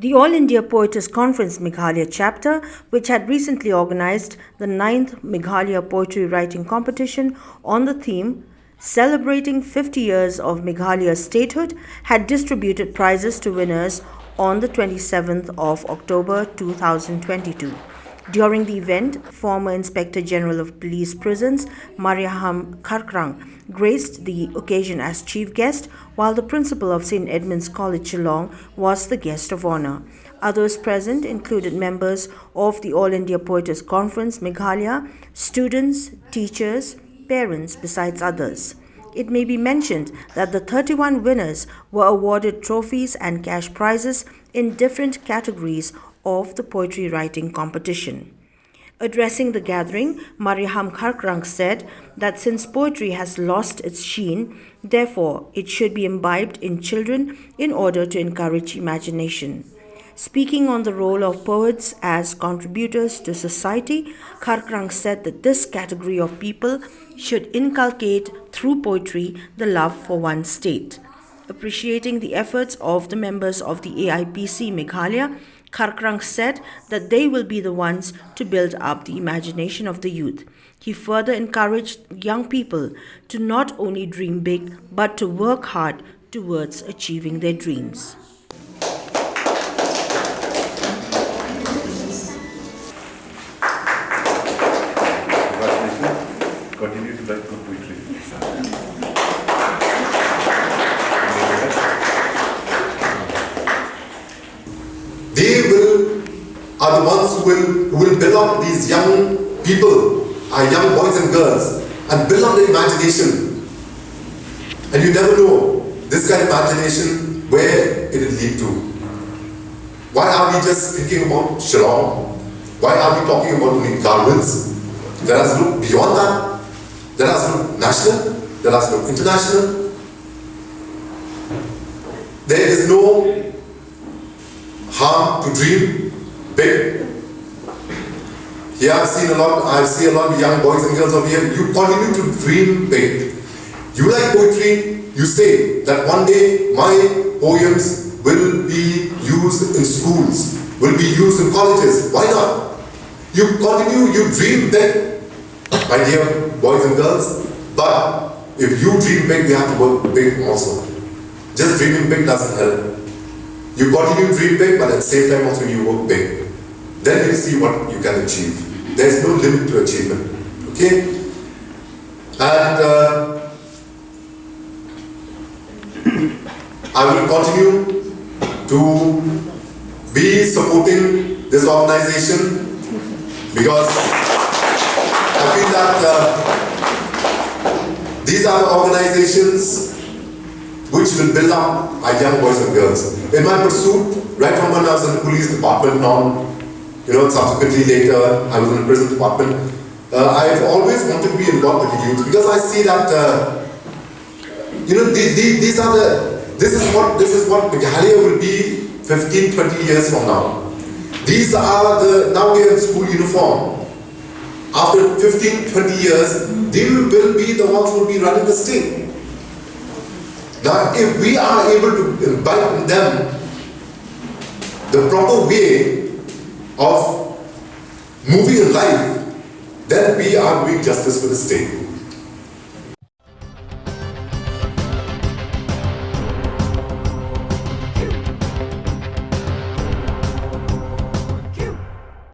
The All India Poetess Conference Meghalaya Chapter, which had recently organized the 9th Meghalaya Poetry Writing Competition on the theme Celebrating 50 Years of Meghalaya's Statehood, had distributed prizes to winners on the 27th of October 2022. During the event, former Inspector General of Police Prisons Marianham Kharkrang graced the occasion as chief guest, while the principal of St. Edmunds College, Shillong, was the guest of honor. Others present included members of the All India Poetess Conference Meghalaya, students, teachers, parents, besides others. It may be mentioned that the 31 winners were awarded trophies and cash prizes in different categories of the poetry writing competition. Addressing the gathering, Marianham Kharkrang said that since poetry has lost its sheen, therefore it should be imbibed in children in order to encourage imagination. Speaking on the role of poets as contributors to society, Kharkrang said that this category of people should inculcate through poetry the love for one's state. Appreciating the efforts of the members of the AIPC Meghalaya, Kharkrang said that they will be the ones to build up the imagination of the youth. He further encouraged young people to not only dream big but to work hard towards achieving their dreams. Continue to write good poetry. Are the ones who will build up these young people, our young boys and girls, and build up their imagination. And you never know this kind of imagination where it will lead to. Why are we just thinking about Shillong? Why are we talking about only garments? Let us look beyond that. Let us look national. Let us look international. There is no harm to dream big. Here I see a lot of young boys and girls over here. You continue to dream big. You like poetry, you say that one day my poems will be used in schools, will be used in colleges. Why not? You continue, you dream big, my dear boys and girls. But if you dream big, you have to work big also. Just dreaming big doesn't help. You continue to dream big, but at the same time also you work big. Then you see what you can achieve. There is no limit to achievement. Okay? And I will continue to be supporting this organization because I feel that these are the organizations which will build up our young boys and girls. In my pursuit, right from when I was in the police department on, subsequently later, I was in the prison department. I've always wanted to be involved with the youth because I see that, this is what Meghalaya will be 15, 20 years from now. These are now we are in school uniform. After 15, 20 years, they will be the ones who will be running the state. Now, if we are able to imbibe in them the proper way of moving in life, then we are doing justice for the state.